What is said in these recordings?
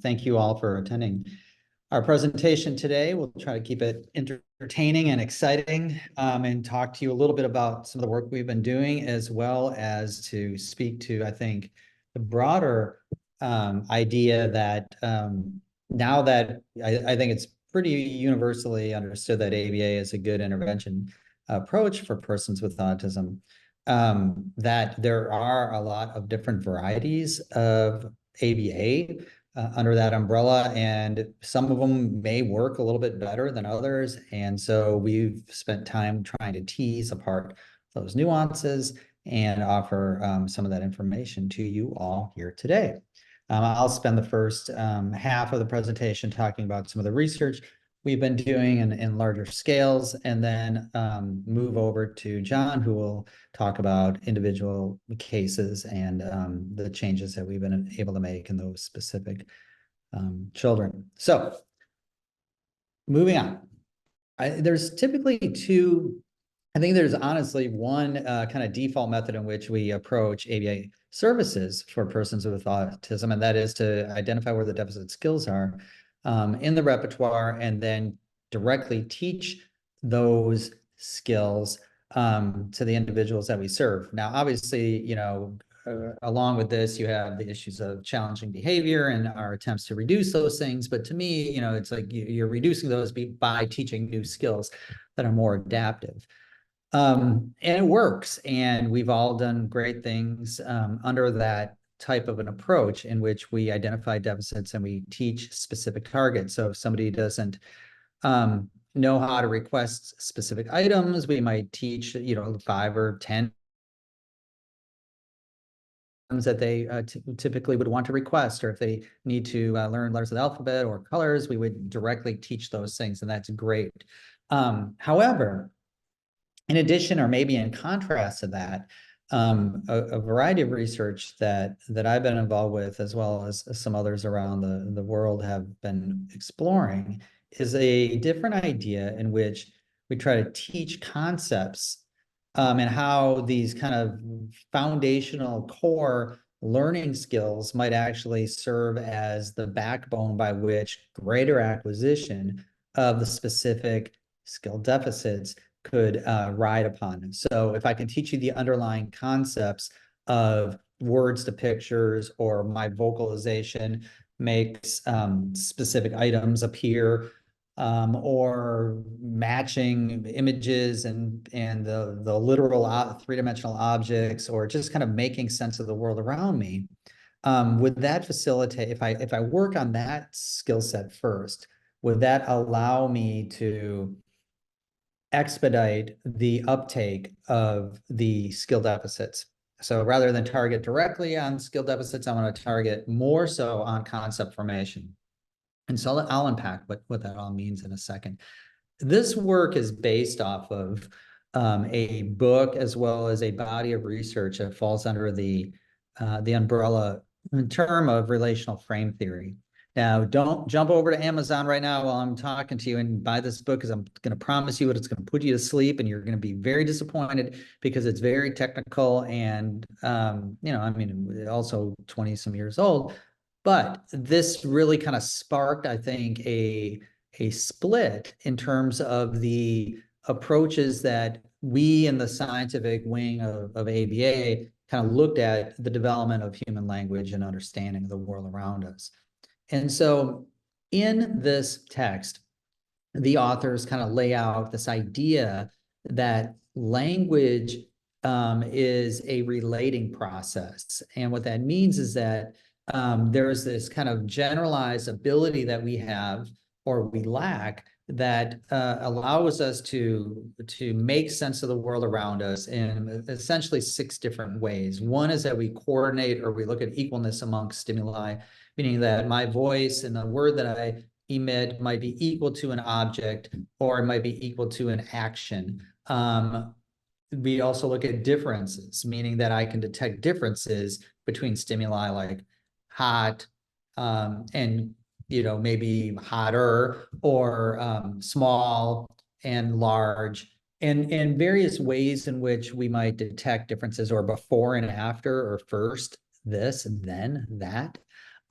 Thank you all for attending our presentation today. We'll try to keep it entertaining and exciting, and talk to you a little bit about some of the work we've been doing, as well as to speak to, I think, the broader idea that now that I think it's pretty universally understood that ABA is a good intervention approach for persons with autism, that there are a lot of different varieties of ABA under that umbrella, and some of them may work a little bit better than others. And so we've spent time trying to tease apart those nuances and offer some of that information to you all here today. I'll spend the first half of the presentation talking about some of the research we've been doing in larger scales, and then move over to John, who will talk about individual cases and the changes that we've been able to make in those specific children. So moving on, there's typically two, I think there's honestly one kind of default method in which we approach ABA services for persons with autism, and that is to identify where the deficit skills are in the repertoire, and then directly teach those skills to the individuals that we serve. Now, obviously, along with this, you have the issues of challenging behavior and our attempts to reduce those things. But to me, it's like you're reducing those by teaching new skills that are more adaptive. And it works. And we've all done great things under that type of an approach, in which we identify deficits and we teach specific targets. So if somebody doesn't know how to request specific items, we might teach 5 or 10 that they typically would want to request, or if they need to learn letters of the alphabet or colors, we would directly teach those things, and that's great. However, in addition, or maybe in contrast to that, a variety of research that I've been involved with, as well as some others around the world have been exploring, is a different idea in which we try to teach concepts and how these kind of foundational core learning skills might actually serve as the backbone by which greater acquisition of the specific skill deficits could ride upon. So if I can teach you the underlying concepts of words to pictures, or my vocalization makes specific items appear, or matching images and the literal three-dimensional objects, or just kind of making sense of the world around me, would that facilitate, if I work on that skill set first, would that allow me to expedite the uptake of the skill deficits? So rather than target directly on skill deficits, I want to target more so on concept formation. And so I'll unpack what that all means in a second. This work is based off of a book, as well as a body of research that falls under the umbrella term of relational frame theory. Now, don't jump over to Amazon right now while I'm talking to you and buy this book, because I'm going to promise you it's going to put you to sleep, and you're going to be very disappointed, because it's very technical and, also 20-some years old. But this really kind of sparked, I think, a split in terms of the approaches that we in the scientific wing of ABA kind of looked at the development of human language and understanding of the world around us. And so in this text, the authors kind of lay out this idea that language is a relating process. And what that means is that there's this kind of generalized ability that we have, or we lack, that allows us to make sense of the world around us in essentially 6 different ways. One is that we coordinate, or we look at equalness amongst stimuli, meaning that my voice and the word that I emit might be equal to an object, or it might be equal to an action. We also look at differences, meaning that I can detect differences between stimuli like hot and maybe hotter, or small and large, and various ways in which we might detect differences, or before and after, or first this and then that.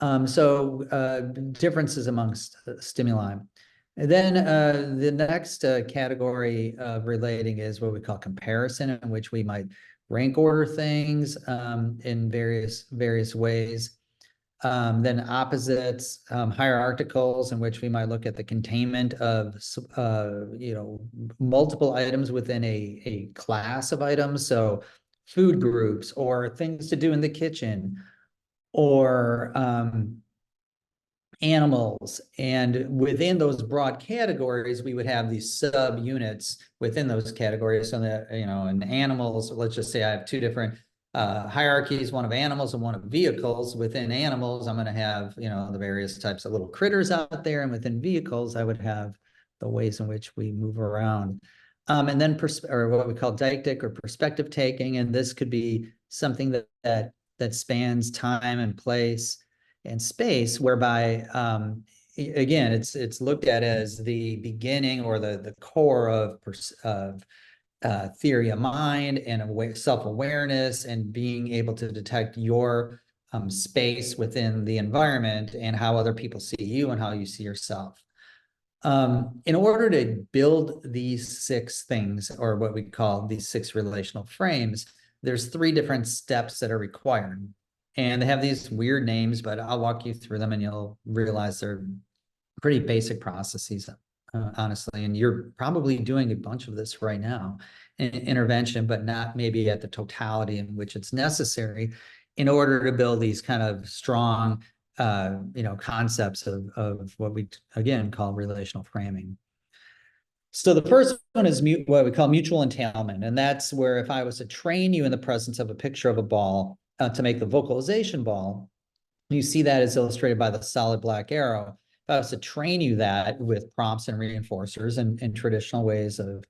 Differences amongst stimuli. And then the next category of relating is what we call comparison, in which we might rank order things in various ways. Then opposites, hierarchicals, in which we might look at the containment of multiple items within a class of items. So food groups or things to do in the kitchen, or animals. And within those broad categories, we would have these subunits within those categories. So that, in animals, let's just say I have two different hierarchies, one of animals and one of vehicles. Within animals, I'm going to have, the various types of little critters out there. And within vehicles, I would have the ways in which we move around. And then or what we call deictic or perspective taking. And this could be something that spans time and place and space, whereby again, it's looked at as the beginning or the core of theory of mind and self-awareness, and being able to detect your space within the environment and how other people see you and how you see yourself. In order to build these 6 things, or what we call these 6 relational frames, there's 3 different steps that are required. And they have these weird names, but I'll walk you through them and you'll realize they're pretty basic processes, honestly. And you're probably doing a bunch of this right now in intervention, but not maybe at the totality in which it's necessary in order to build these kind of strong concepts of what we, again, call relational framing. So the first one is what we call mutual entailment. And that's where, if I was to train you in the presence of a picture of a ball to make the vocalization ball, you see that as illustrated by the solid black arrow. If I was to train you that with prompts and reinforcers and traditional ways of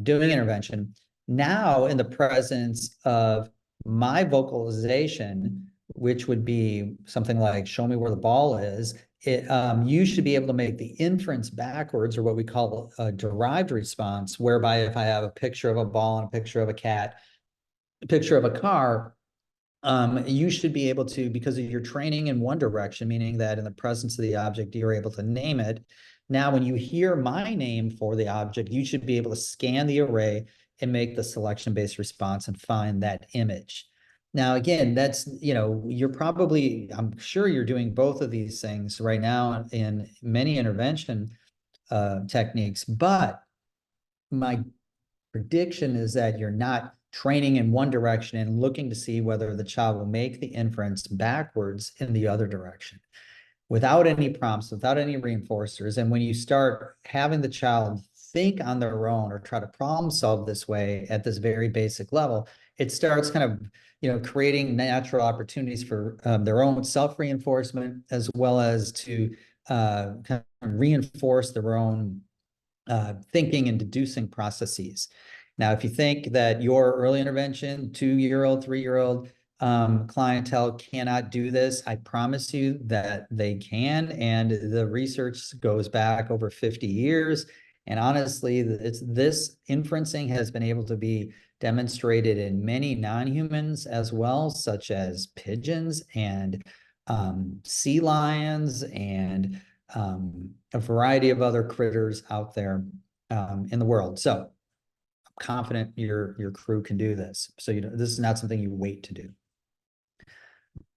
doing intervention, now in the presence of my vocalization, which would be something like, show me where the ball is, you should be able to make the inference backwards, or what we call a derived response, whereby if I have a picture of a ball and a picture of a cat, a picture of a car, you should be able to, because of your training in one direction, meaning that in the presence of the object, you're able to name it. Now, when you hear my name for the object, you should be able to scan the array and make the selection-based response and find that image. Now, again, that's, you're probably, I'm sure you're doing both of these things right now in many intervention techniques, but my prediction is that you're not training in one direction and looking to see whether the child will make the inference backwards in the other direction, without any prompts, without any reinforcers. And when you start having the child think on their own or try to problem solve this way at this very basic level, it starts kind of, creating natural opportunities for their own self-reinforcement, as well as to kind of reinforce their own thinking and deducing processes. Now, if you think that your early intervention, 2-year-old, 3-year-old clientele cannot do this, I promise you that they can. And the research goes back over 50 years. And honestly, this inferencing has been able to be demonstrated in many non-humans as well, such as pigeons and sea lions and a variety of other critters out there in the world. So I'm confident your crew can do this. So this is not something you wait to do.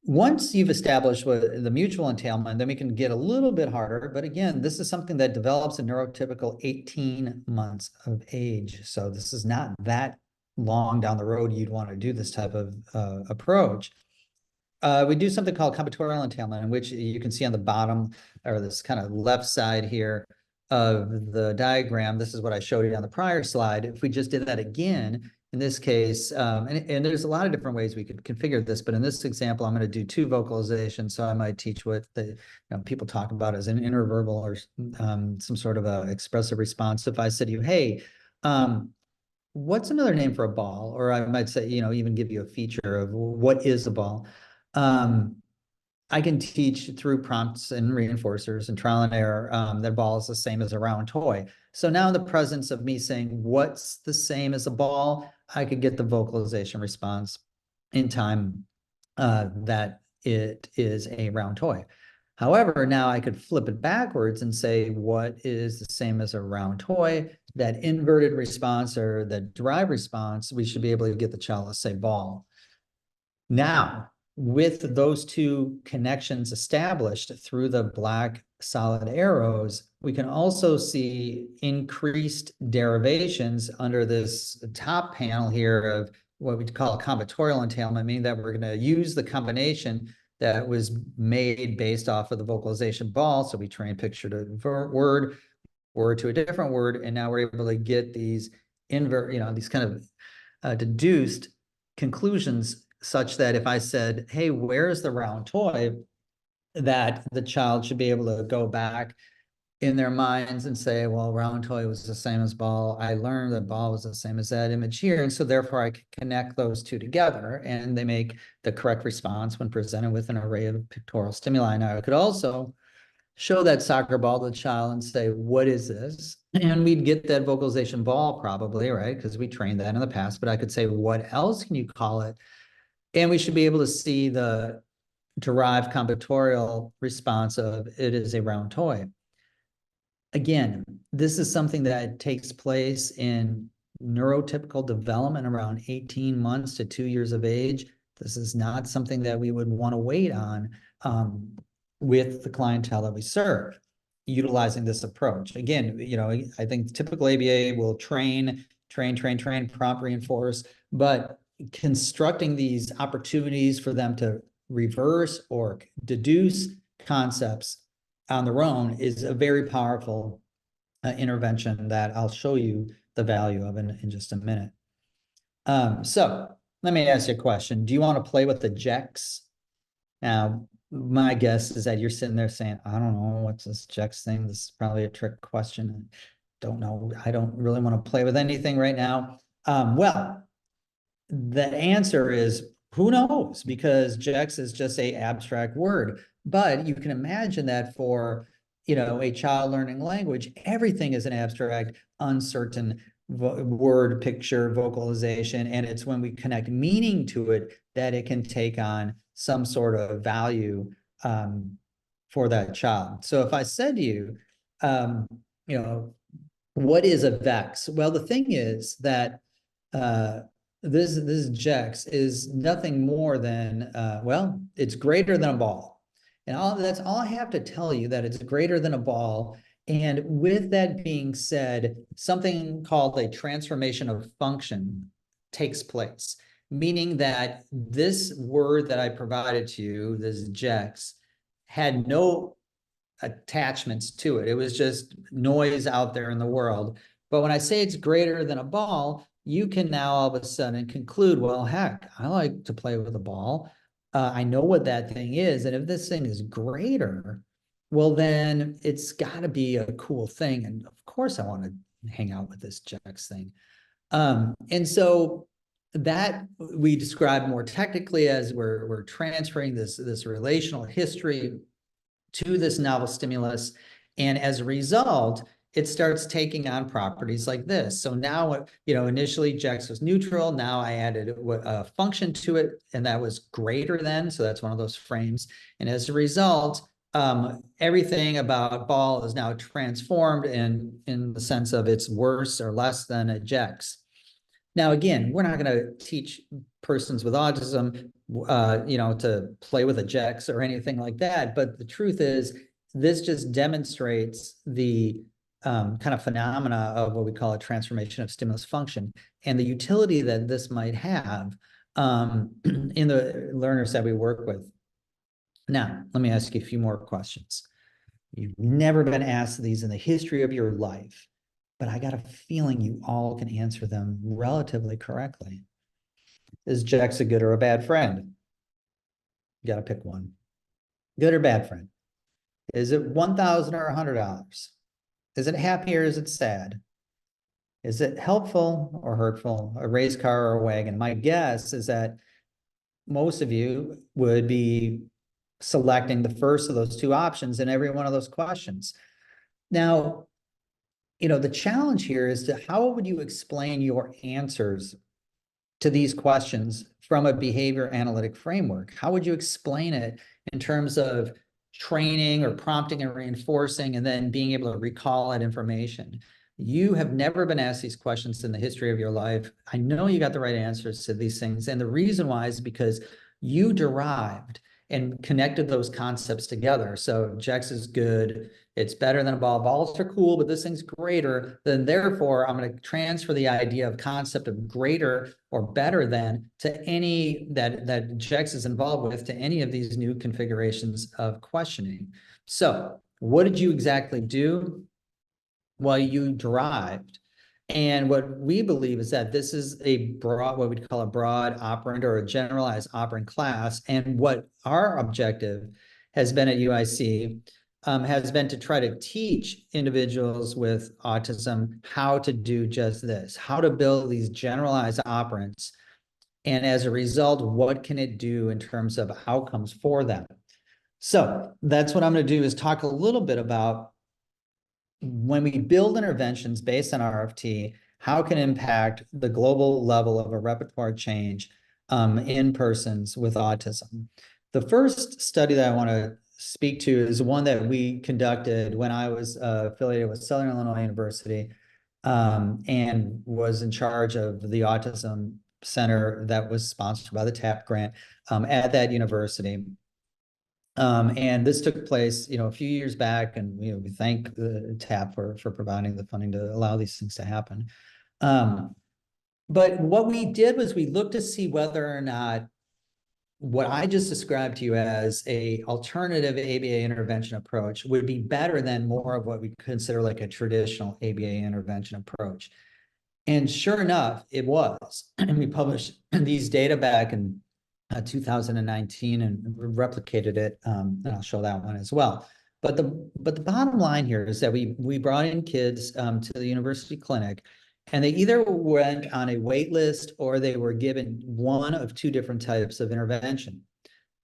Once you've established the mutual entailment, then we can get a little bit harder. But again, this is something that develops in neurotypical 18 months of age. So this is not that long down the road you'd want to do this type of approach. We do something called combinatorial entailment, in which you can see on the bottom, or this kind of left side here of the diagram. This is what I showed you on the prior slide. If we just did that again, in this case, and there's a lot of different ways we could configure this, but in this example, I'm going to do 2 vocalizations. So I might teach what people talk about as an interverbal or some sort of a expressive response. So if I said to you, hey, what's another name for a ball? Or I might say, even give you a feature of what is a ball. I can teach through prompts and reinforcers and trial and error that ball is the same as a round toy. So now in the presence of me saying what's the same as a ball, I could get the vocalization response in time that it is a round toy. However, now I could flip it backwards and say, what is the same as a round toy? That inverted response or the derived response, we should be able to get the child to say ball. Now, with those two connections established through the black solid arrows, we can also see increased derivations under this top panel here of what we call a combinatorial entailment, meaning that we're going to use the combination that was made based off of the vocalization ball. So we train picture to word, word to a different word, and now we're able to get these these kind of deduced conclusions, such that if I said, hey, where's the round toy, that the child should be able to go back in their minds and say, well, round toy was the same as ball. I learned that ball was the same as that image here. And so therefore I can connect those two together and they make the correct response when presented with an array of pictorial stimuli. Now I could also show that soccer ball to the child and say, what is this? And we'd get that vocalization ball probably, right? Because we trained that in the past, but I could say, what else can you call it? And we should be able to see the derived combinatorial response of it is a round toy. Again, this is something that takes place in neurotypical development around 18 months to 2 years of age. This is not something that we would want to wait on with the clientele that we serve, utilizing this approach. Again, I think typical ABA will train, prompt, reinforce, but constructing these opportunities for them to reverse or deduce concepts on their own is a very powerful intervention that I'll show you the value of in just a minute. So let me ask you a question. Do you want to play with the JEX? Now, my guess is that you're sitting there saying, I don't know, what's this JEX thing? This is probably a trick question. Don't know. I don't really want to play with anything right now. Well, the answer is, who knows? Because JEX is just an abstract word. But you can imagine that for, a child learning language, everything is an abstract, uncertain word, picture, vocalization. And it's when we connect meaning to it that it can take on some sort of value for that child. So if I said to you, what is a VEX? Well, the thing is that this JEX is nothing more than, it's greater than a ball. And that's all I have to tell you, that it's greater than a ball. And with that being said, something called a transformation of function takes place, meaning that this word that I provided to you, this JEX, had no attachments to it. It was just noise out there in the world. But when I say it's greater than a ball, you can now all of a sudden conclude, well, heck, I like to play with a ball. I know what that thing is. And if this thing is greater, well, then it's got to be a cool thing. And of course, I want to hang out with this JEX thing. And so that we describe more technically as we're transferring this relational history to this novel stimulus. And as a result, it starts taking on properties like this. So now, initially JEX was neutral. Now I added a function to it, and that was greater than. So that's one of those frames. And as a result, everything about ball is now transformed in the sense of it's worse or less than a JEX. Now, again, we're not going to teach persons with autism, to play with a JEX or anything like that. But the truth is, this just demonstrates the kind of phenomena of what we call a transformation of stimulus function and the utility that this might have in the learners that we work with. Now, let me ask you a few more questions. You've never been asked these in the history of your life, but I got a feeling you all can answer them relatively correctly. Is JEX a good or a bad friend? You got to pick one. Good or bad friend? Is it $1,000 or $100? Is it happy or is it sad? Is it helpful or hurtful? A race car or a wagon? My guess is that most of you would be selecting the first of those two options in every one of those questions. Now, the challenge here is how would you explain your answers to these questions from a behavior analytic framework? How would you explain it in terms of training or prompting and reinforcing, and then being able to recall that information? You have never been asked these questions in the history of your life. I know you got the right answers to these things. And the reason why is because you derived and connected those concepts together. So Jex is good. It's better than a ball. Balls are cool, but this thing's greater. Then therefore, I'm going to transfer the idea of concept of greater or better than to any that Jex is involved with, to any of these new configurations of questioning. So what did you exactly do? Well, you derived. And what we believe is that this is a broad, what we'd call a broad operant or a generalized operant class. And what our objective has been at UIC has been to try to teach individuals with autism how to do just this, how to build these generalized operants. And as a result, what can it do in terms of outcomes for them? So that's what I'm going to do, is talk a little bit about when we build interventions based on RFT, how can it impact the global level of a repertoire change in persons with autism. The first study that I want to speak to is one that we conducted when I was affiliated with Southern Illinois University and was in charge of the autism center that was sponsored by the TAP grant at that university. And this took place, a few years back, and we thank the TAP for providing the funding to allow these things to happen. But what we did was we looked to see whether or not what I just described to you as a alternative ABA intervention approach would be better than more of what we consider like a traditional ABA intervention approach. And sure enough, it was. And we published these data back in 2019 and replicated it. And I'll show that one as well. But the bottom line here is that we brought in kids to the university clinic, and they either went on a wait list or they were given one of two different types of intervention.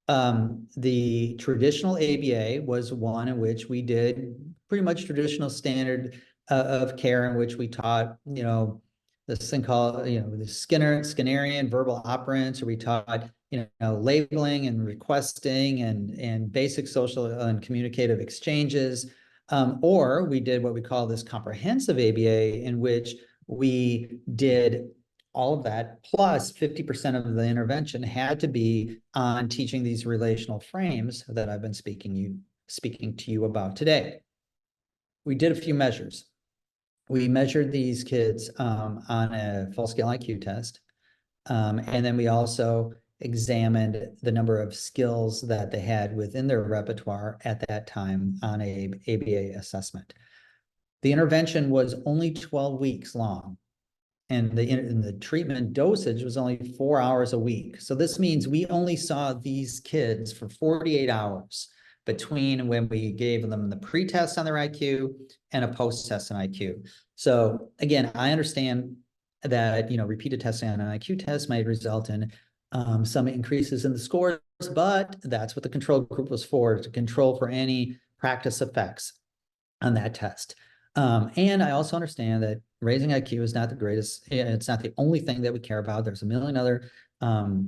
The traditional ABA was one in which we did pretty much traditional standard of care, in which we taught, this thing called, the Skinnerian verbal operants, or we taught, labeling and requesting and basic social and communicative exchanges. Or we did what we call this comprehensive ABA, in which we did all of that, plus 50% of the intervention had to be on teaching these relational frames that I've been speaking to you about today. We did a few measures. We measured these kids on a full-scale IQ test, and then we also examined the number of skills that they had within their repertoire at that time on a ABA assessment. The intervention was only 12 weeks long, and the treatment dosage was only 4 hours a week. So this means we only saw these kids for 48 hours between when we gave them the pre-test on their IQ and a post-test on IQ. So again, I understand that repeated testing on an IQ test might result in some increases in the scores, but that's what the control group was for, to control for any practice effects on that test. And I also understand that raising IQ is not the greatest, it's not the only thing that we care about. There's a million other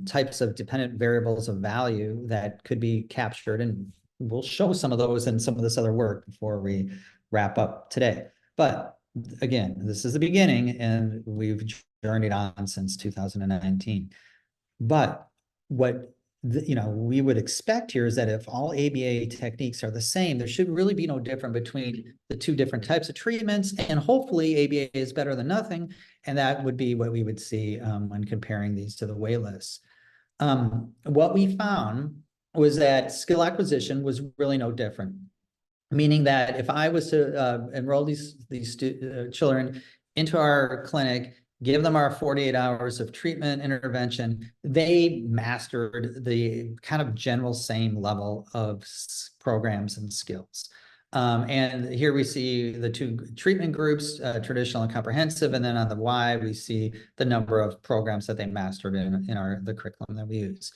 types of dependent variables of value that could be captured, and we'll show some of those in some of this other work before we wrap up today. But again, this is the beginning, and we've journeyed on since 2019. But what we would expect here is that if all ABA techniques are the same, there should really be no difference between the two different types of treatments, and hopefully ABA is better than nothing, and that would be what we would see when comparing these to the wait lists. What we found was that skill acquisition was really no different, meaning that if I was to enroll these children into our clinic, give them our 48 hours of treatment intervention, they mastered the kind of general same level of programs and skills. And here we see the two treatment groups, traditional and comprehensive, and then on the Y, we see the number of programs that they mastered in the curriculum that we use.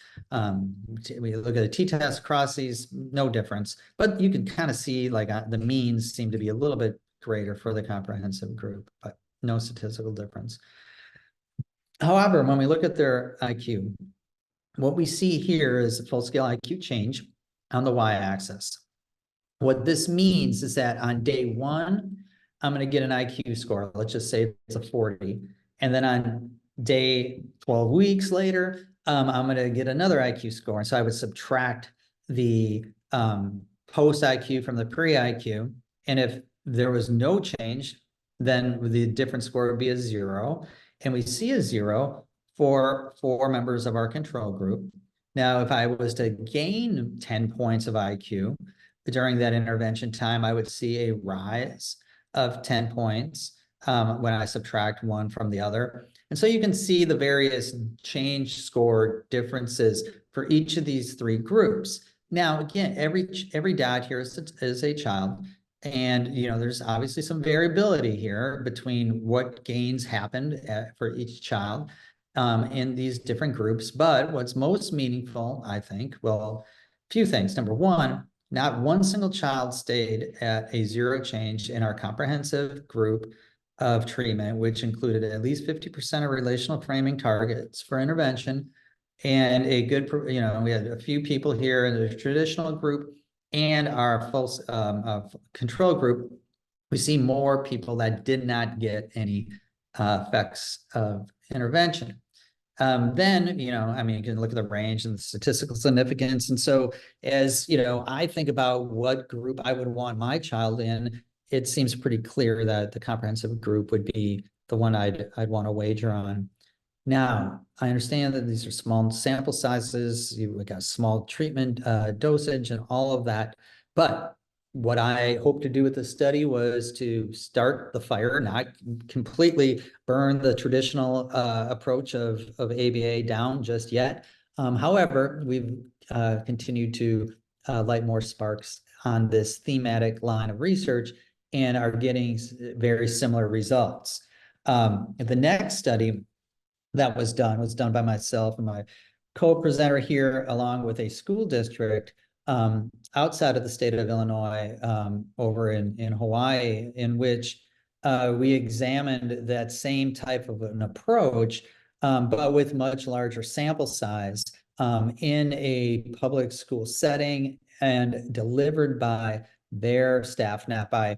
We look at the t-test across these, no difference, but you can kind of see like the means seem to be a little bit greater for the comprehensive group, but no statistical difference. However, when we look at their IQ, what we see here is a full scale IQ change on the y-axis. What this means is that on day one, I'm going to get an IQ score. Let's just say it's a 40. And then on day 12 weeks later, I'm going to get another IQ score. And so I would subtract the post IQ from the pre IQ. And if there was no change, then the difference score would be a 0. And we see a 0 for 4 members of our control group. Now, if I was to gain 10 points of IQ during that intervention time, I would see a rise of 10 points when I subtract one from the other. And so you can see the various change score differences for each of these 3 groups. Now, again, every dot here is a child. And, there's obviously some variability here between what gains happened for each child in these different groups. But what's most meaningful, I think, well, a few things. Number one, not one single child stayed at a 0 change in our comprehensive group of treatment, which included at least 50% of relational framing targets for intervention. And a good, we had a few people here in the traditional group and our full control group. We see more people that did not get any effects of intervention. Then, you can look at the range and the statistical significance. And so as, I think about what group I would want my child in, it seems pretty clear that the comprehensive group would be the one I'd want to wager on. Now, I understand that these are small sample sizes, we got small treatment dosage and all of that, but what I hope to do with this study was to start the fire, not completely burn the traditional approach of ABA down just yet. However, we've continued to light more sparks on this thematic line of research and are getting very similar results. The next study that was done by myself and my co-presenter here, along with a school district outside of the state of Illinois, over in Hawaii, in which we examined that same type of an approach, but with much larger sample size in a public school setting and delivered by their staff, not by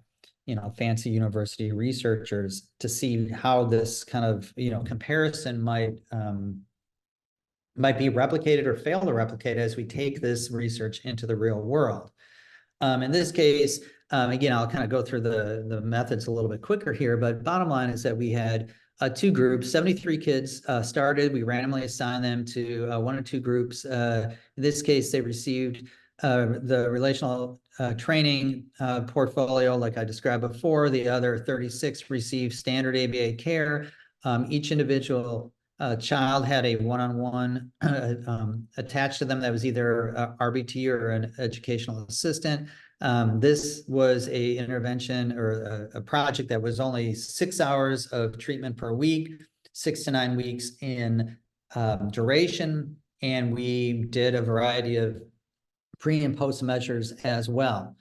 fancy university researchers, to see how this kind of comparison might be replicated or fail to replicate as we take this research into the real world. In this case, again, I'll kind of go through the methods a little bit quicker here, but bottom line is that we had 2 groups, 73 kids started. We randomly assigned them to 1 or 2 groups. In this case, they received the relational training portfolio, like I described before. The other 36 received standard ABA care. Each individual child had a one-on-one attached to them that was either RBT or an educational assistant. This was a intervention or a project that was only 6 hours of treatment per week, 6 to 9 weeks in duration. And we did a variety of pre and post measures as well.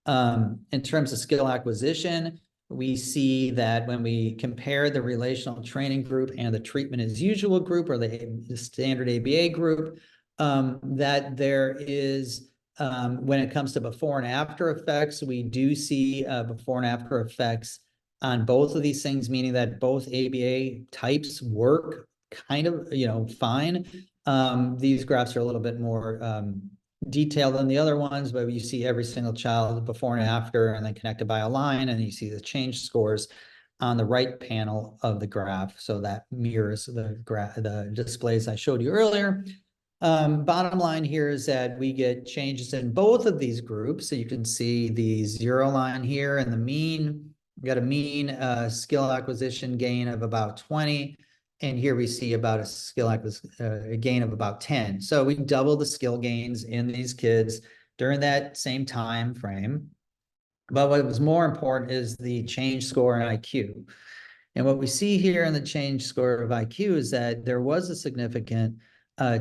In terms of skill acquisition, we see that when we compare the relational training group and the treatment as usual group, or the standard ABA group, that there is, when it comes to before and after effects, we do see before and after effects on both of these things, meaning that both ABA types work kind of, fine. These graphs are a little bit more detailed than the other ones, but you see every single child before and after, and then connected by a line, and you see the change scores on the right panel of the graph. So that mirrors the displays I showed you earlier. Bottom line here is that we get changes in both of these groups. So you can see the 0 line here and the mean. We got a mean skill acquisition gain of about 20. And here we see about a gain of about 10. So we double the skill gains in these kids during that same time frame. But what was more important is the change score in IQ. And what we see here in the change score of IQ is that there was a significant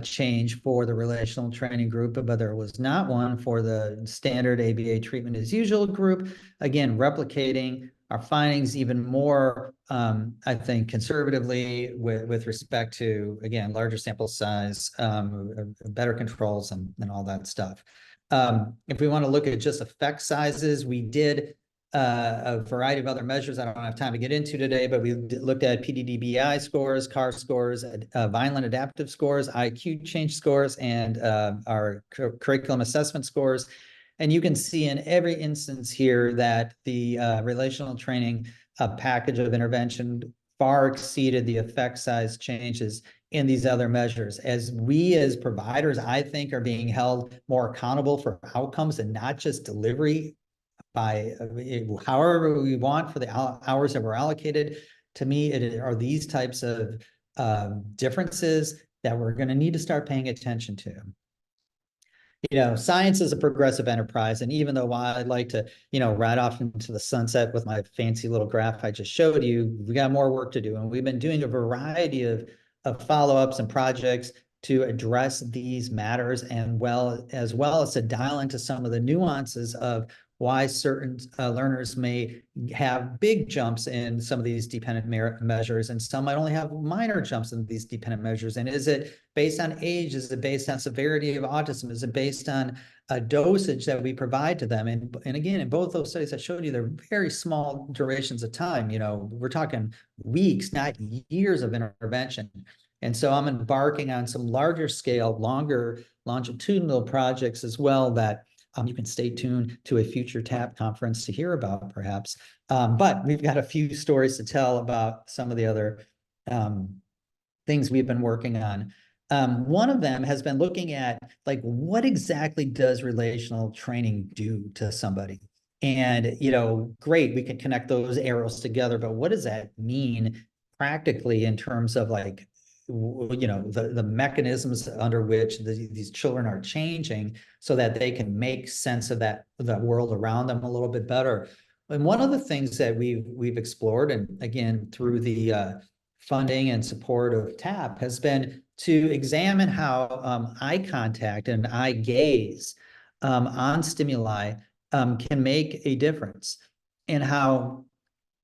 change for the relational training group, but there was not one for the standard ABA treatment as usual group, again, replicating our findings even more, I think, conservatively with respect to, again, larger sample size, better controls, and all that stuff. If we want to look at just effect sizes, we did a variety of other measures I don't have time to get into today, but we looked at PDD-BI scores, CAR scores, Vineland adaptive scores, IQ change scores, and our curriculum assessment scores. And you can see in every instance here that the relational training package of intervention far exceeded the effect size changes in these other measures. As we as providers, I think, are being held more accountable for outcomes and not just delivery by however we want for the hours that were allocated. To me, it are these types of differences that we're going to need to start paying attention to. Science is a progressive enterprise. And even though while I'd like to, ride off into the sunset with my fancy little graph I just showed you, we got more work to do. And we've been doing a variety of follow-ups and projects to address these matters, and as well as to dial into some of the nuances of why certain learners may have big jumps in some of these dependent measures, and some might only have minor jumps in these dependent measures. And is it based on age? Is it based on severity of autism? Is it based on a dosage that we provide to them? And again, in both those studies I showed you, they're very small durations of time. We're talking weeks, not years of intervention. And so I'm embarking on some larger scale, longer longitudinal projects as well that you can stay tuned to a future TAP conference to hear about, perhaps. But we've got a few stories to tell about some of the other things we've been working on. One of them has been looking at, like, what exactly does relational training do to somebody? And, great, we can connect those arrows together, but what does that mean practically in terms of, like, the mechanisms under which these children are changing so that they can make sense of that world around them a little bit better. And one of the things that we've explored, and again, through the funding and support of TAP, has been to examine how eye contact and eye gaze on stimuli can make a difference, and how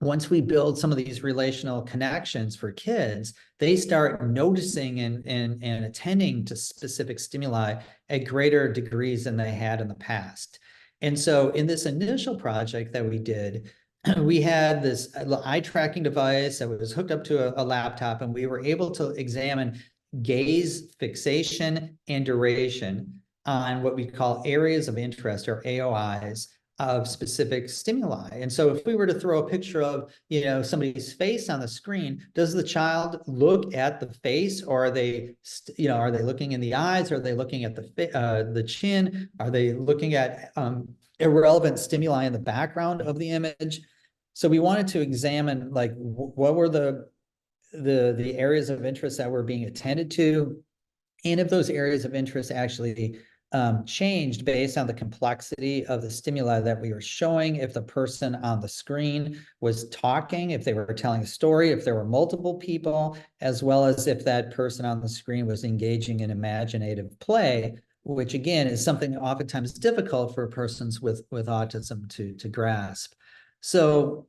once we build some of these relational connections for kids, they start noticing and attending to specific stimuli at greater degrees than they had in the past. And so in this initial project that we did, we had this eye tracking device that was hooked up to a laptop, and we were able to examine gaze, fixation, and duration on what we call areas of interest, or AOIs, of specific stimuli. And so if we were to throw a picture of, somebody's face on the screen, does the child look at the face, or are they, are they looking in the eyes? Are they looking at the chin? Are they looking at irrelevant stimuli in the background of the image? So we wanted to examine, like, what were the areas of interest that were being attended to, and if those areas of interest actually changed based on the complexity of the stimuli that we were showing, if the person on the screen was talking, if they were telling a story, if there were multiple people, as well as if that person on the screen was engaging in imaginative play, which again is something oftentimes difficult for persons with autism to grasp. So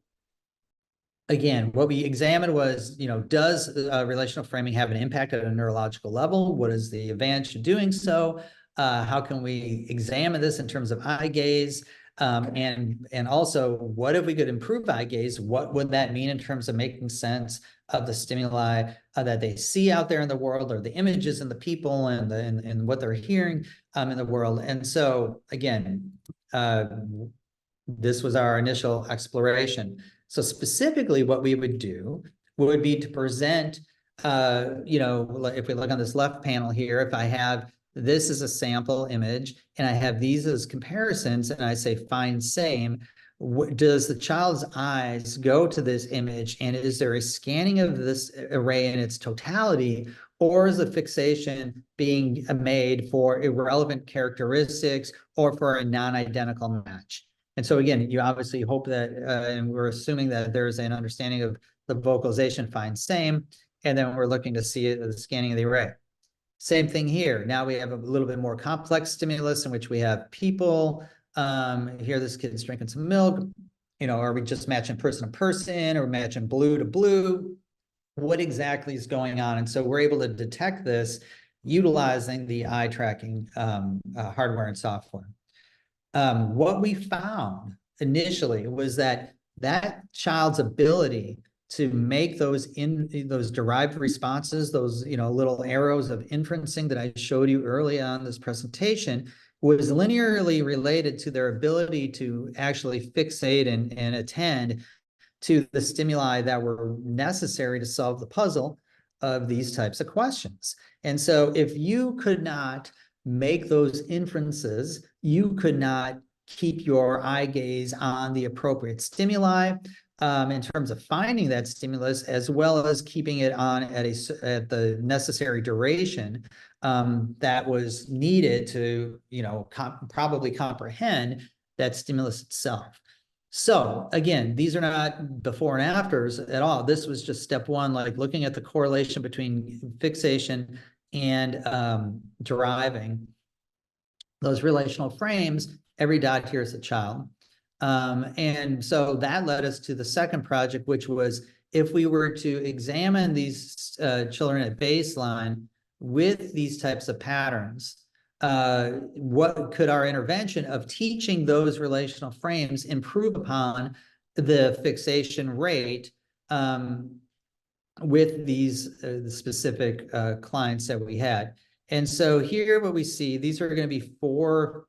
again, what we examined was, does relational framing have an impact at a neurological level? What is the advantage of doing so? How can we examine this in terms of eye gaze? And also, what if we could improve eye gaze? What would that mean in terms of making sense of the stimuli that they see out there in the world, or the images and the people and what they're hearing in the world? And so, again, this was our initial exploration. So specifically, what we would do would be to present, if we look on this left panel here, if I have this is a sample image and I have these as comparisons, and I say find same, does the child's eyes go to this image, and is there a scanning of this array in its totality, or is the fixation being made for irrelevant characteristics or for a non-identical match? And so again, you obviously hope that, and we're assuming that there's an understanding of the vocalization find same, and then we're looking to see the scanning of the array. Same thing here. Now we have a little bit more complex stimulus in which we have people. Here, this kid's drinking some milk. are we just matching person to person, or matching blue to blue? What exactly is going on? And so we're able to detect this utilizing the eye tracking hardware and software. What we found initially was that child's ability to make those derived responses, those little arrows of inferencing that I showed you early on this presentation, was linearly related to their ability to actually fixate and attend to the stimuli that were necessary to solve the puzzle of these types of questions. And so if you could not make those inferences, you could not keep your eye gaze on the appropriate stimuli in terms of finding that stimulus, as well as keeping it on at the necessary duration that was needed to, probably comprehend that stimulus itself. So again, these are not before and afters at all. This was just step one, like looking at the correlation between fixation and deriving those relational frames. Every dot here is a child. And so that led us to the second project, which was if we were to examine these children at baseline with these types of patterns, what could our intervention of teaching those relational frames improve upon the fixation rate with these specific clients that we had. And so here what we see, these are going to be 4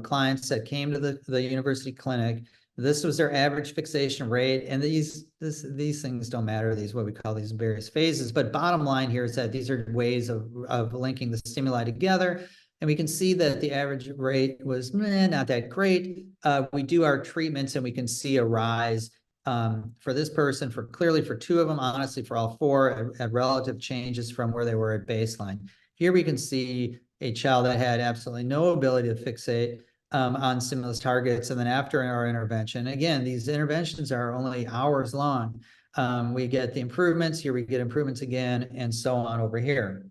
clients that came to the university clinic. This was their average fixation rate, and these things don't matter, these what we call these various phases, but bottom line here is that these are ways of linking the stimuli together. And we can see that the average rate was not that great. We do our treatments and we can see a rise for this person, clearly for 2 of them, honestly for all 4, at relative changes from where they were at baseline. Here we can see a child that had absolutely no ability to fixate on stimulus targets. And then after our intervention, again, these interventions are only hours long. We get the improvements, here we get improvements again, and so on over here.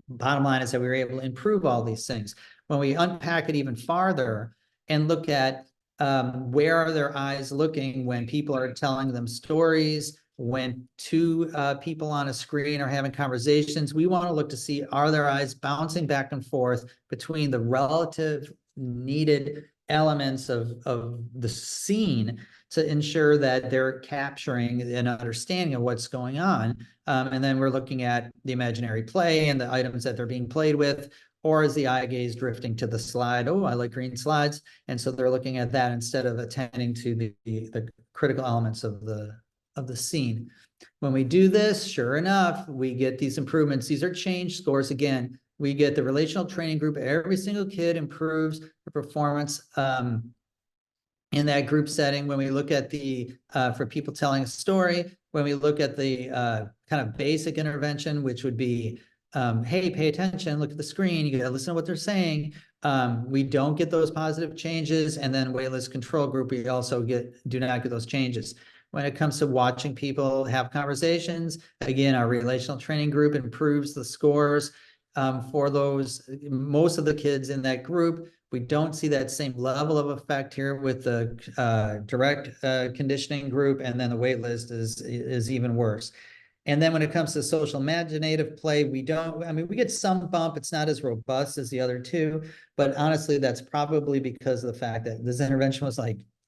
Bottom line is that we were able to improve all these things. When we unpack it even farther and look at where are their eyes looking when people are telling them stories, when 2 people on a screen are having conversations, we want to look to see, are their eyes bouncing back and forth between the relative needed elements of the scene to ensure that they're capturing an understanding of what's going on. And then we're looking at the imaginary play and the items that they're being played with, or is the eye gaze drifting to the slide? Oh, I like green slides. And so they're looking at that instead of attending to the critical elements of the scene. When we do this, sure enough, we get these improvements. These are change scores. Again, we get the relational training group. Every single kid improves the performance in that group setting. When we look at the, for people telling a story, when we look at the kind of basic intervention, which would be, hey, pay attention, look at the screen, you gotta listen to what they're saying. We don't get those positive changes. And then waitlist control group, we also do not get those changes. When it comes to watching people have conversations, again, our relational training group improves the scores for those, most of the kids in that group. We don't see that same level of effect here with the direct conditioning group, and then the wait list is even worse. And then when it comes to social imaginative play, we get some bump. It's not as robust as the other 2, but honestly, that's probably because of the fact that this intervention was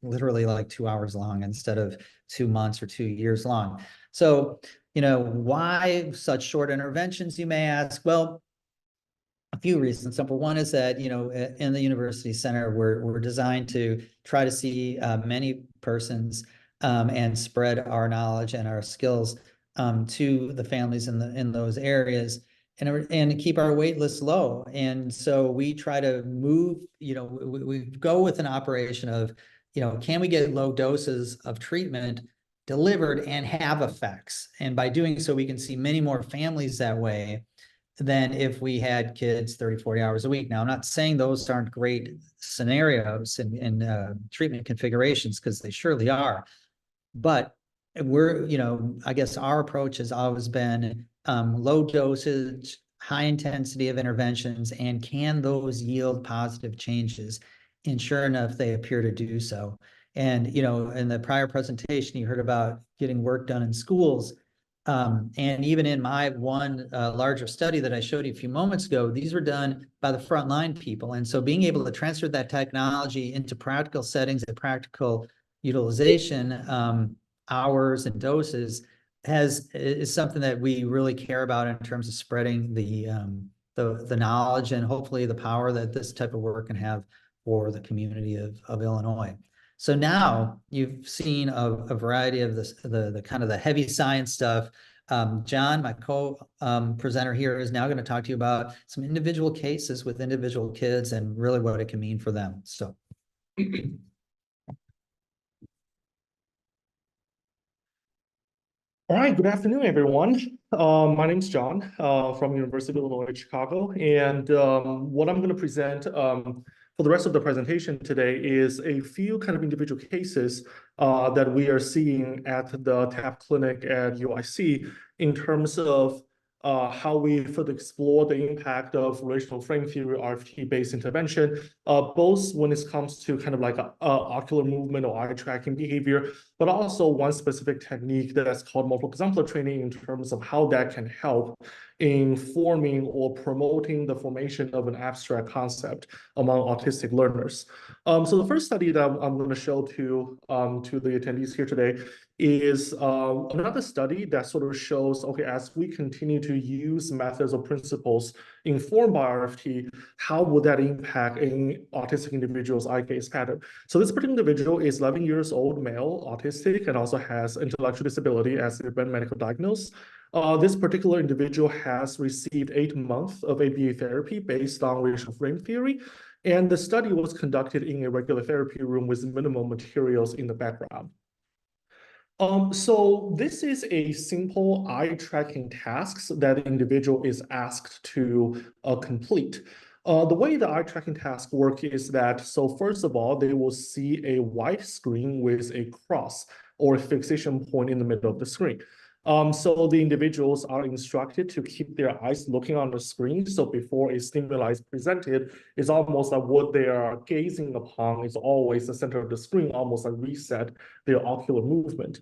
literally 2 hours long instead of 2 months or 2 years long. So, why such short interventions, you may ask? Well, a few reasons. Number one is that, in the university center, we're designed to try to see many persons and spread our knowledge and our skills to the families in those areas, and to keep our wait lists low. And so we try to move, we go with an operation of, can we get low doses of treatment delivered and have effects? And by doing so, we can see many more families that way than if we had kids 30, 40 hours a week. Now, I'm not saying those aren't great scenarios and treatment configurations, because they surely are. But we're, I guess our approach has always been low dosage, high intensity of interventions, and can those yield positive changes? And sure enough, they appear to do so. And, in the prior presentation, you heard about getting work done in schools. And even in my one larger study that I showed you a few moments ago, these were done by the frontline people. And so being able to transfer that technology into practical settings and practical utilization, hours and doses is something that we really care about in terms of spreading the knowledge and hopefully the power that this type of work can have for the community of Illinois. So now you've seen a variety of the kind of the heavy science stuff. John, my co-presenter here, is now going to talk to you about some individual cases with individual kids and really what it can mean for them. So. All right, good afternoon, everyone. My name's John from University of Illinois, Chicago. And what I'm going to present for the rest of the presentation today is a few kind of individual cases that we are seeing at the TAP clinic at UIC in terms of how we further explore the impact of relational frame theory, RFT-based intervention, both when it comes to kind of like ocular movement or eye tracking behavior, but also one specific technique that's called multiple exemplar training in terms of how that can help in forming or promoting the formation of an abstract concept among autistic learners. So the first study that I'm going to show to the attendees here today is another study that sort of shows, okay, as we continue to use methods or principles informed by RFT, how would that impact an autistic individual's eye gaze pattern? So this particular individual is 11 years old, male, autistic, and also has intellectual disability as a medical diagnosis. This particular individual has received 8 months of ABA therapy based on relational frame theory, and the study was conducted in a regular therapy room with minimal materials in the background. So this is a simple eye tracking tasks that the individual is asked to complete. The way the eye tracking tasks work is that, so first of all, they will see a white screen with a cross or a fixation point in the middle of the screen. So the individuals are instructed to keep their eyes looking on the screen. So before a stimuli is presented, it's almost like what they are gazing upon is always the center of the screen, almost like reset their ocular movement.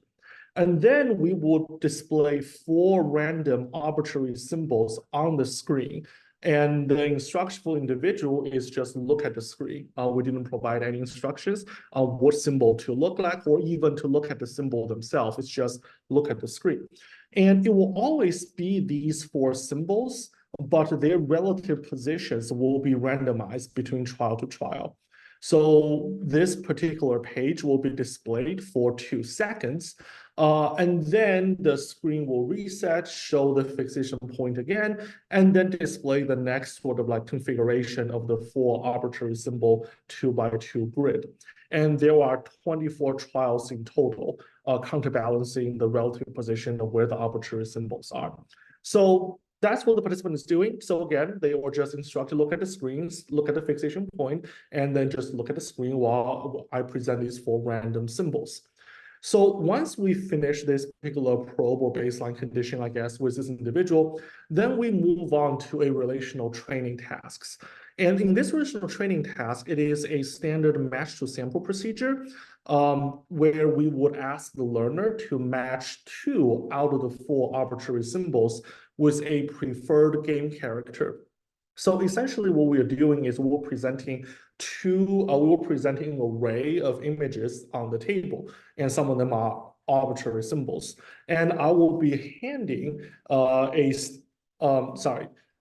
And then we would display 4 random arbitrary symbols on the screen. And the instruction for individual is just look at the screen. We didn't provide any instructions on what symbol to look like or even to look at the symbol themselves. It's just look at the screen. And it will always be these 4 symbols, but their relative positions will be randomized between trial to trial. So this particular page will be displayed for 2 seconds. And then the screen will reset, show the fixation point again, and then display the next sort of like configuration of the 4 arbitrary symbol 2x2 grid. And there are 24 trials in total, counterbalancing the relative position of where the arbitrary symbols are. So that's what the participant is doing. So again, they were just instructed to look at the screens, look at the fixation point, and then just look at the screen while I present these 4 random symbols. So once we finish this particular probe or baseline condition, I guess, with this individual, then we move on to a relational training tasks. And in this relational training task, it is a standard match to sample procedure where we would ask the learner to match 2 out of the 4 arbitrary symbols with a preferred game character. So essentially what we are doing is we're presenting an array of images on the table, and some of them are arbitrary symbols. And I will be handing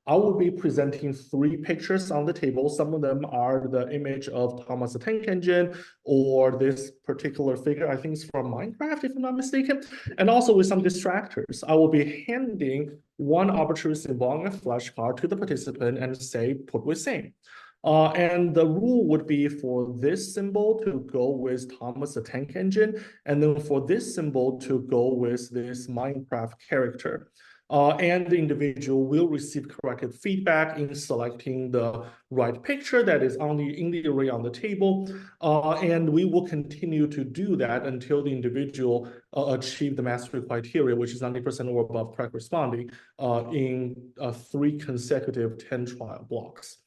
I will be presenting 3 pictures on the table. Some of them are the image of Thomas the Tank Engine, or this particular figure, I think it's from Minecraft, if I'm not mistaken, and also with some distractors. I will be handing 1 arbitrary symbol on a flashcard to the participant and say, put with same. And the rule would be for this symbol to go with Thomas the Tank Engine, and then for this symbol to go with this Minecraft character. And the individual will receive corrected feedback in selecting the right picture that is in the array on the table. And we will continue to do that until the individual achieve the mastery criteria, which is 90% or above correct responding in 3 consecutive 10 trial blocks.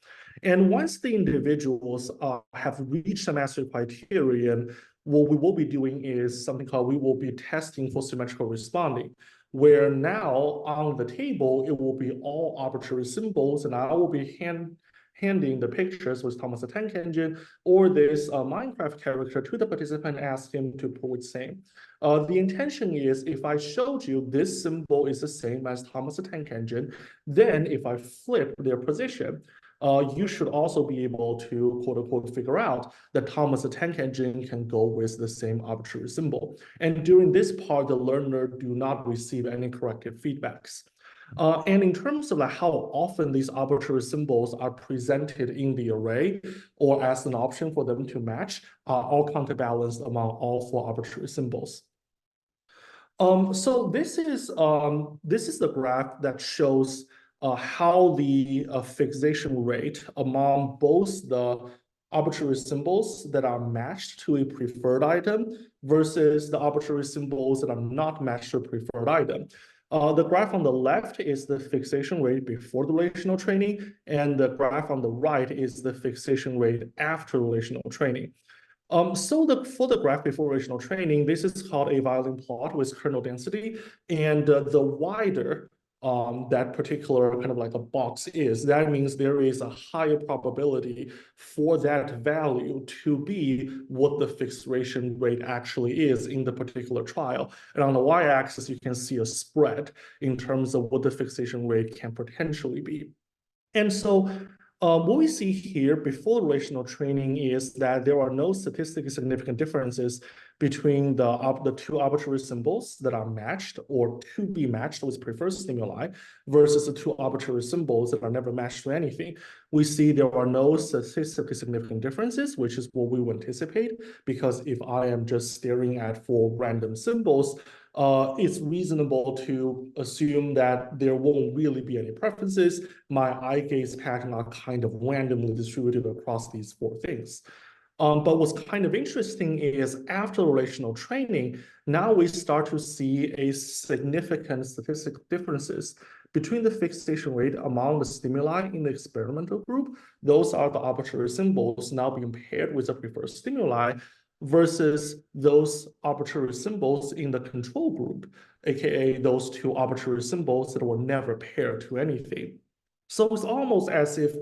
And once the individuals have reached the mastery criterion, what we will be doing is something called, we will be testing for symmetrical responding, where now on the table, it will be all arbitrary symbols, and I will be handing the pictures with Thomas the Tank Engine or this Minecraft character to the participant, ask him to prove it's same. The intention is, if I showed you this symbol is the same as Thomas the Tank Engine, then if I flip their position, you should also be able to, quote unquote, figure out that Thomas the Tank Engine can go with the same arbitrary symbol. And during this part, the learner do not receive any corrective feedbacks. And in terms of how often these arbitrary symbols are presented in the array or as an option for them to match, are all counterbalanced among all 4 arbitrary symbols. So this is the graph that shows how the fixation rate among both the arbitrary symbols that are matched to a preferred item versus the arbitrary symbols that are not matched to a preferred item. The graph on the left is the fixation rate before the relational training, and the graph on the right is the fixation rate after relational training. For the graph before relational training, this is called a violin plot with kernel density, and the wider that particular kind of like a box is, that means there is a higher probability for that value to be what the fixation rate actually is in the particular trial. And on the y-axis, you can see a spread in terms of what the fixation rate can potentially be. And so what we see here before relational training is that there are no statistically significant differences between the 2 arbitrary symbols that are matched or to be matched with preferred stimuli versus the 2 arbitrary symbols that are never matched to anything. We see there are no statistically significant differences, which is what we would anticipate, because if I am just staring at 4 random symbols, it's reasonable to assume that there won't really be any preferences. My eye gaze pattern are kind of randomly distributed across these 4 things. But what's kind of interesting is after relational training, now we start to see a significant statistical differences between the fixation rate among the stimuli in the experimental group. Those are the arbitrary symbols now being paired with the preferred stimuli, versus those arbitrary symbols in the control group, aka those 2 arbitrary symbols that were never paired to anything. So it's almost as if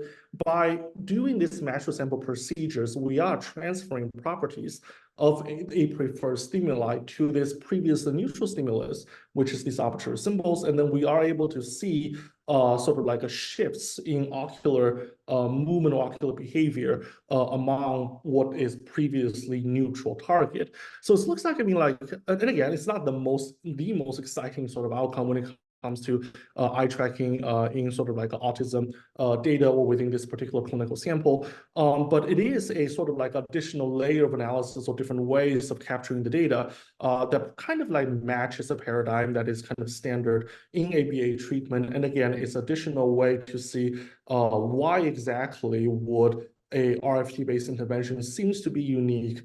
by doing these matched sample procedures, we are transferring properties of a preferred stimuli to this previously neutral stimulus, which is these arbitrary symbols, and then we are able to see sort of like a shifts in ocular movement or ocular behavior among what is previously neutral target. So it looks like, I mean, like, and again, it's not the most exciting sort of outcome when it comes to eye tracking in sort of like autism data or within this particular clinical sample. But it is a sort of like additional layer of analysis or different ways of capturing the data that kind of like matches a paradigm that is kind of standard in ABA treatment. And again, it's additional way to see why exactly would a RFT-based intervention seems to be unique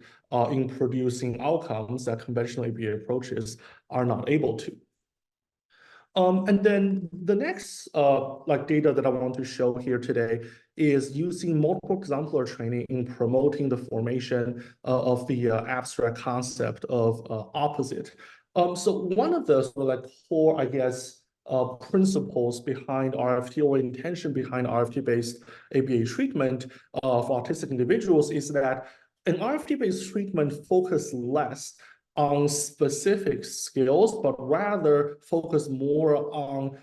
in producing outcomes that conventional ABA approaches are not able to. And then the next like data that I want to show here today is using multiple exemplar training in promoting the formation of the abstract concept of opposite. So one of the sort of like core, I guess, principles behind RFT or intention behind RFT-based ABA treatment of autistic individuals is that an RFT-based treatment focuses less on specific skills, but rather focus more on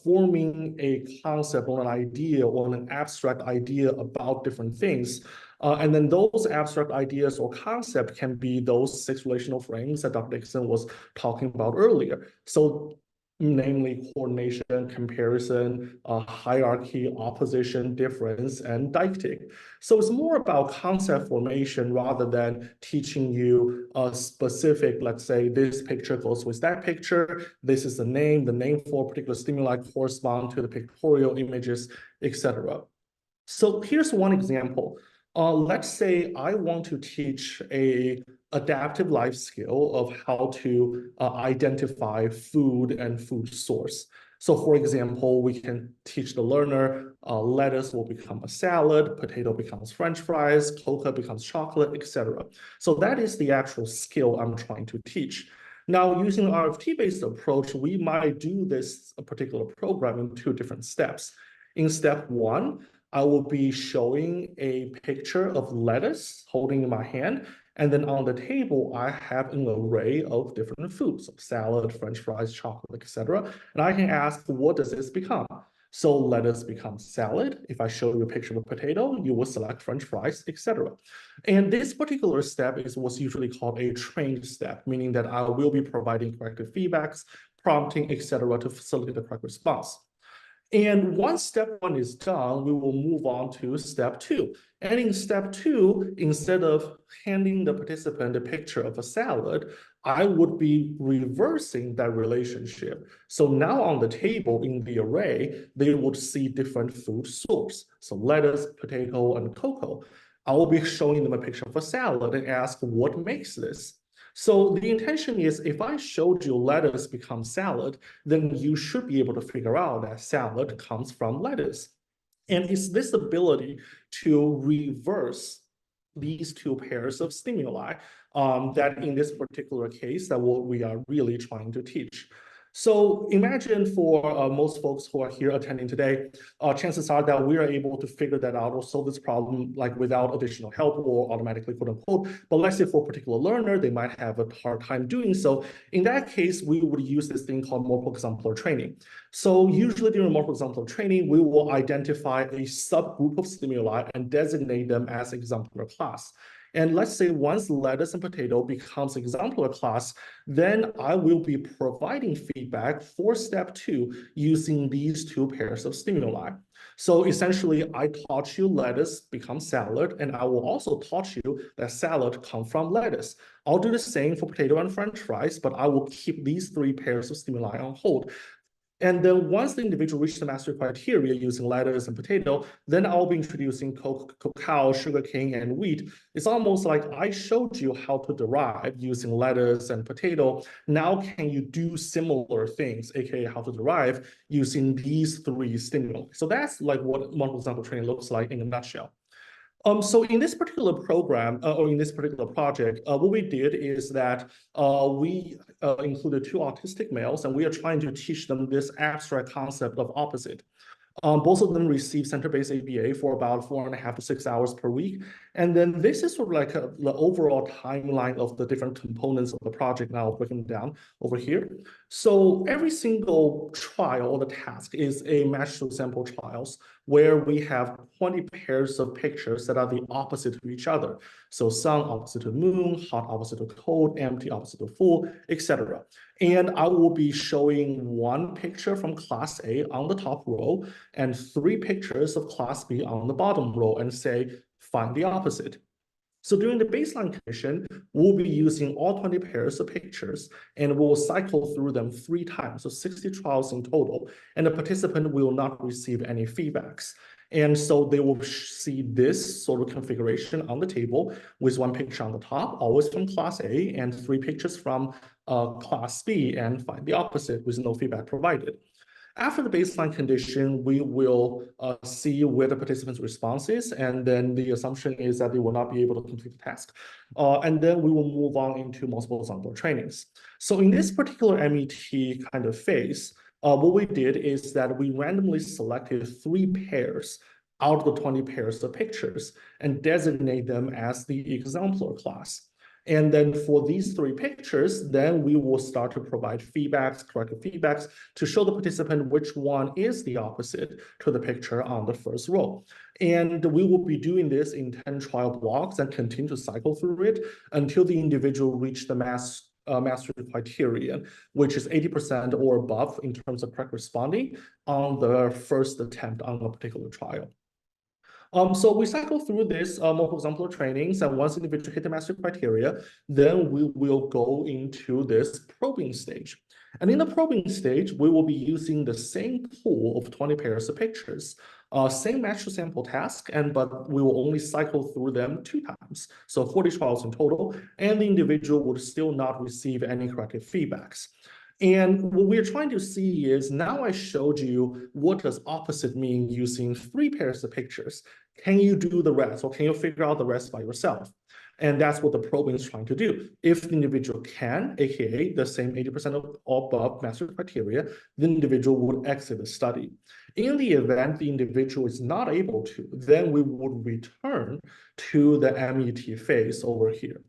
forming a concept or an idea or an abstract idea about different things. And then those abstract ideas or concept can be those 6 relational frames that Dr. Dixon was talking about earlier. So namely coordination, comparison, hierarchy, opposition, difference, and deictic. So it's more about concept formation rather than teaching you a specific, let's say this picture goes with that picture, this is the name for a particular stimuli correspond to the pictorial images, etc. So here's one example. Let's say I want to teach a adaptive life skill of how to identify food and food source. So for example, we can teach the learner lettuce will become a salad, potato becomes French fries, cocoa becomes chocolate, etc. So that is the actual skill I'm trying to teach. Now, using an RFT-based approach, we might do this particular program in two different steps. In step one, I will be showing a picture of lettuce holding in my hand. And then on the table, I have an array of different foods, salad, French fries, chocolate, etc. And I can ask, what does this become? So lettuce becomes salad. If I show you a picture of a potato, you will select French fries, etc. And this particular step is what's usually called a trained step, meaning that I will be providing corrective feedbacks, prompting, etc., to facilitate the correct response. And once step one is done, we will move on to step two. And in step two, instead of handing the participant a picture of a salad, I would be reversing that relationship. So now on the table in the array, they would see different food sources. So lettuce, potato, and cocoa. I will be showing them a picture of a salad and ask, what makes this? So the intention is, if I showed you lettuce becomes salad, then you should be able to figure out that salad comes from lettuce. And it's this ability to reverse these two pairs of stimuli that in this particular case that what we are really trying to teach. So imagine for most folks who are here attending today, chances are that we are able to figure that out or solve this problem like without additional help or automatically, quote unquote. But let's say for a particular learner, they might have a hard time doing so. In that case, we would use this thing called multiple exemplar training. So usually during multiple exemplar training, we will identify a subgroup of stimuli and designate them as exemplar class. And let's say once lettuce and potato becomes exemplar class, then I will be providing feedback for step two using these two pairs of stimuli. So essentially, I taught you lettuce becomes salad, and I will also taught you that salad comes from lettuce. I'll do the same for potato and French fries, but I will keep these three pairs of stimuli on hold. And then once the individual reaches the mastery criteria using lettuce and potato, then I'll be introducing cacao, sugarcane, and wheat. It's almost like I showed you how to derive using lettuce and potato. Now can you do similar things, aka how to derive using these three stimuli? So that's like what multiple exemplar training looks like in a nutshell. So in this particular program, or in this particular project, what we did is that we included two autistic males, and we are trying to teach them this abstract concept of opposite. Both of them receive center-based ABA for about 4.5 to 6 hours per week. And then this is sort of like the overall timeline of the different components of the project. Now I'll break them down over here. So every single trial or the task is a match to sample trials where we have 20 pairs of pictures that are the opposite to each other. So sun opposite to moon, hot opposite to cold, empty opposite to full, etc. And I will be showing one picture from class A on the top row and 3 pictures of class B on the bottom row and say, find the opposite. So during the baseline condition, we'll be using all 20 pairs of pictures and we'll cycle through them 3 times, so 60 trials in total, and the participant will not receive any feedbacks. And so they will see this sort of configuration on the table with 1 picture on the top, always from class A, and 3 pictures from class B, and find the opposite with no feedback provided. After the baseline condition, we will see where the participant's response is, and then the assumption is that they will not be able to complete the task. And then we will move on into multiple exemplar trainings. So in this particular MET kind of phase, what we did is that we randomly selected 3 pairs out of the 20 pairs of pictures and designate them as the exemplar class. And then for these 3 pictures, then we will start to provide feedbacks, corrective feedbacks, to show the participant which one is the opposite to the picture on the first row. And we will be doing this in 10 trial blocks and continue to cycle through it until the individual reach the mastery criterion, which is 80% or above in terms of correct responding on the first attempt on a particular trial. So we cycle through this multiple exemplar trainings, and once individual hit the mastery criteria, then we will go into this probing stage. And in the probing stage, we will be using the same pool of 20 pairs of pictures, same match to sample task, but we will only cycle through them 2 times, so 40 trials in total, and the individual would still not receive any corrective feedbacks. And what we're trying to see is, now I showed you what does opposite mean using 3 pairs of pictures. Can you do the rest, or can you figure out the rest by yourself? And that's what the probing is trying to do. If the individual can, aka the same 80% of above mastery criteria, the individual would exit the study. In the event the individual is not able to, then we would return to the MET phase over here.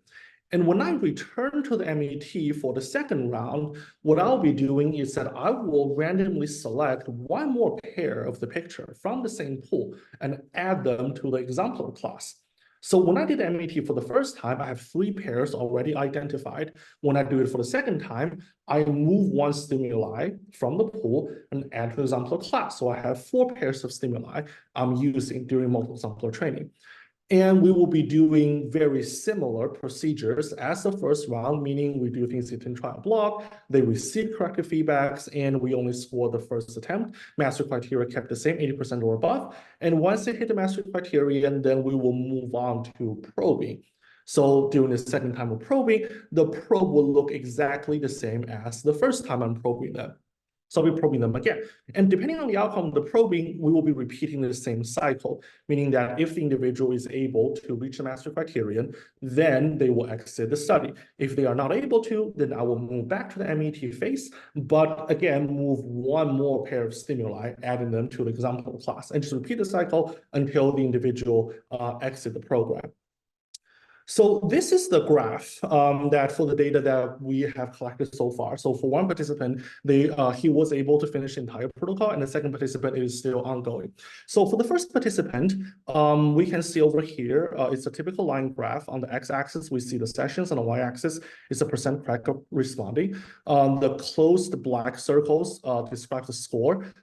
And when I return to the MET for the second round, what I'll be doing is that I will randomly select one more pair of the picture from the same pool and add them to the exemplar class. So when I did MET for the first time, I have 3 pairs already identified. When I do it for the second time, I move one stimuli from the pool and add to the exemplar class. So I have 4 pairs of stimuli I'm using during multiple exemplar training. And we will be doing very similar procedures as the first round, meaning we do things in trial block, they receive corrective feedbacks, and we only score the first attempt. Master criteria kept the same, 80% or above. And once they hit the master criterion, then we will move on to probing. So during the second time of probing, the probe will look exactly the same as the first time I'm probing them. So we're probing them again. And depending on the outcome of the probing, we will be repeating the same cycle, meaning that if the individual is able to reach the master criterion, then they will exit the study. If they are not able to, then I will move back to the MET phase, but again, move one more pair of stimuli, adding them to the exemplar class, and just repeat the cycle until the individual exit the program. So this is the graph that for the data that we have collected so far. So for one participant, he was able to finish the entire protocol, and the second participant is still ongoing. So for the first participant, we can see over here, it's a typical line graph. On the x-axis, we see the sessions. On the y-axis, it's a percent correct responding. The closed black circles describe the score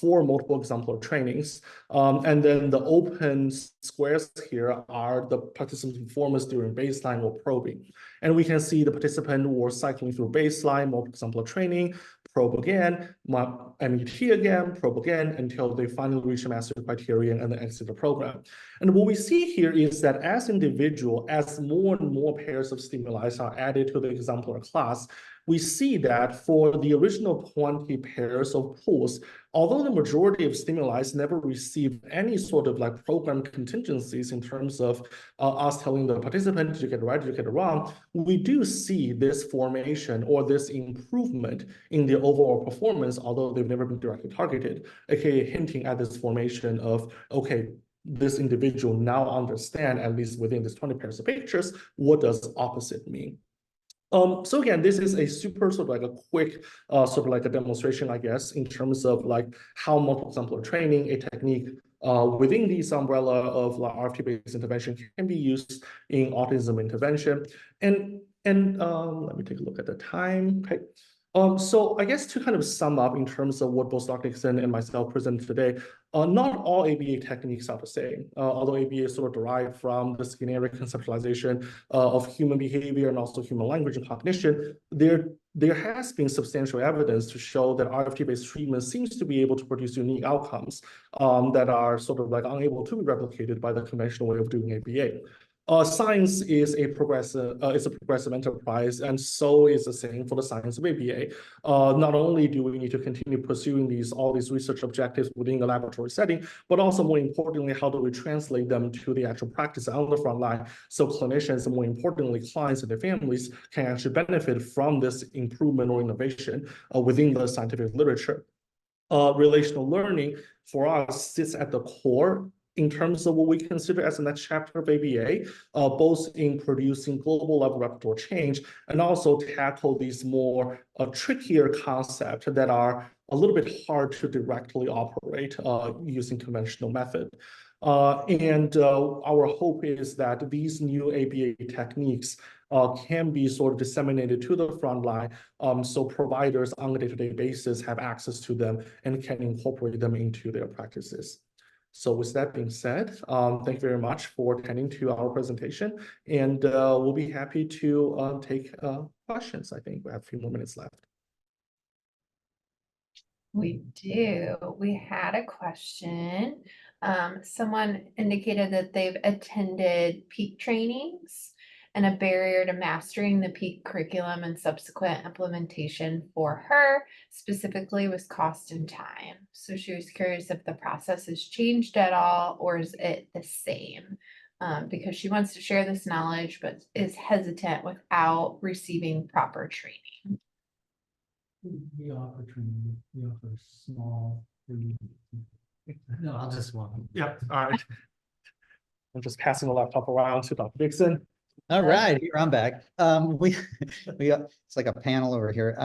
for multiple exemplar trainings. And then the open squares here are the participant performance during baseline or probing. And we can see the participant was cycling through baseline, multiple exemplar training, probe again, MET again, probe again, until they finally reach the master criterion and then exit the program. And what we see here is that as more and more pairs of stimuli are added to the exemplar class, we see that for the original 20 pairs of pools, although the majority of stimuli never received any sort of like program contingencies in terms of us telling the participant, did you get it right, did you get it wrong, we do see this formation or this improvement in the overall performance, although they've never been directly targeted, aka hinting at this formation of, okay, this individual now understand, at least within this 20 pairs of pictures, what does opposite mean. So again, this is a super sort of like a quick sort of like a demonstration, I guess, in terms of like how multiple exemplar training, a technique within this umbrella of like RFT-based intervention can be used in autism intervention. And let me take a look at the time. Okay. So I guess to kind of sum up in terms of what both Dr. Dixon and myself presented today, not all ABA techniques are the same, although ABA is sort of derived from the Skinnerian conceptualization of human behavior and also human language and cognition. There has been substantial evidence to show that RFT-based treatment seems to be able to produce unique outcomes that are sort of like unable to be replicated by the conventional way of doing ABA. Science is a progressive enterprise, and so is the same for the science of ABA. Not only do we need to continue pursuing all these research objectives within a laboratory setting, but also more importantly, how do we translate them to the actual practice on the front line, so clinicians and more importantly, clients and their families can actually benefit from this improvement or innovation within the scientific literature. Relational learning for us sits at the core in terms of what we consider as the next chapter of ABA, both in producing global level repertoire change and also tackle these more trickier concepts that are a little bit hard to directly operate using conventional method. Our hope is that these new ABA techniques can be sort of disseminated to the front line, so providers on a day-to-day basis have access to them and can incorporate them into their practices. So with that being said, thank you very much for attending to our presentation, and we'll be happy to take questions. I think we have a few more minutes left. We do. We had a question. Someone indicated that they've attended peak trainings and a barrier to mastering the peak curriculum and subsequent implementation for her specifically was cost and time. So she was curious if the process has changed at all, or is it the same? Because she wants to share this knowledge, but is hesitant without receiving proper training. We offer training, we offer small. No, I'll just walk. Yep, all right. I'm just passing the laptop around to Dr. Dixon. All right, here I'm back. It's like a panel over here.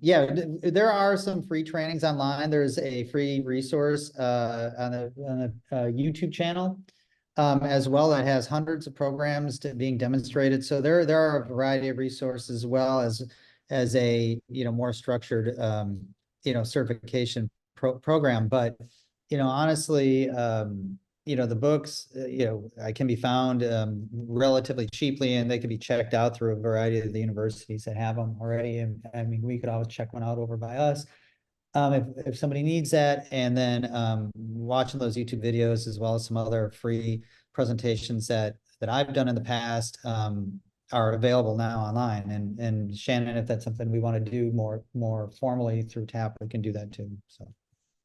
Yeah, there are some free trainings online. There's a free resource on a YouTube channel as well that has hundreds of programs being demonstrated. So there are a variety of resources as well as a more structured certification program. But honestly, the books, can be found relatively cheaply, and they can be checked out through a variety of the universities that have them already. And I mean, we could always check one out over by us if somebody needs that. And then watching those YouTube videos, as well as some other free presentations that I've done in the past, are available now online. And Shannon, if that's something we want to do more formally through TAP, we can do that too. So.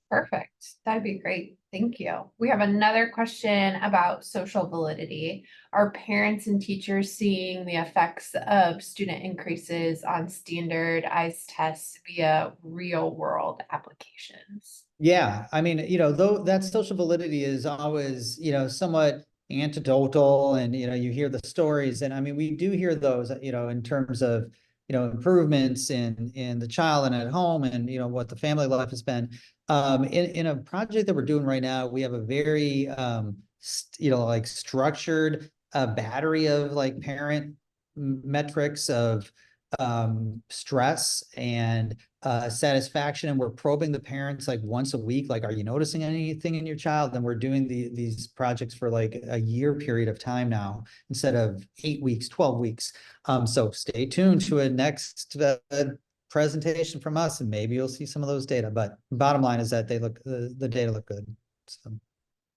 Perfect. That'd be great. Thank you. We have another question about social validity. Are parents and teachers seeing the effects of student increases on standardized tests via real world applications? Yeah, I mean, though that social validity is always, somewhat anecdotal, and, you hear the stories, and I mean, we do hear those, in terms of, improvements in the child and at home, and, what the family life has been. In a project that we're doing right now, we have a very, like structured battery of like parent metrics of stress and satisfaction, and we're probing the parents like once a week, like, are you noticing anything in your child? And we're doing these projects for like a year period of time now, instead of 8 weeks, 12 weeks. So stay tuned to a next presentation from us, and maybe you'll see some of those data. But bottom line is that the data look good. So.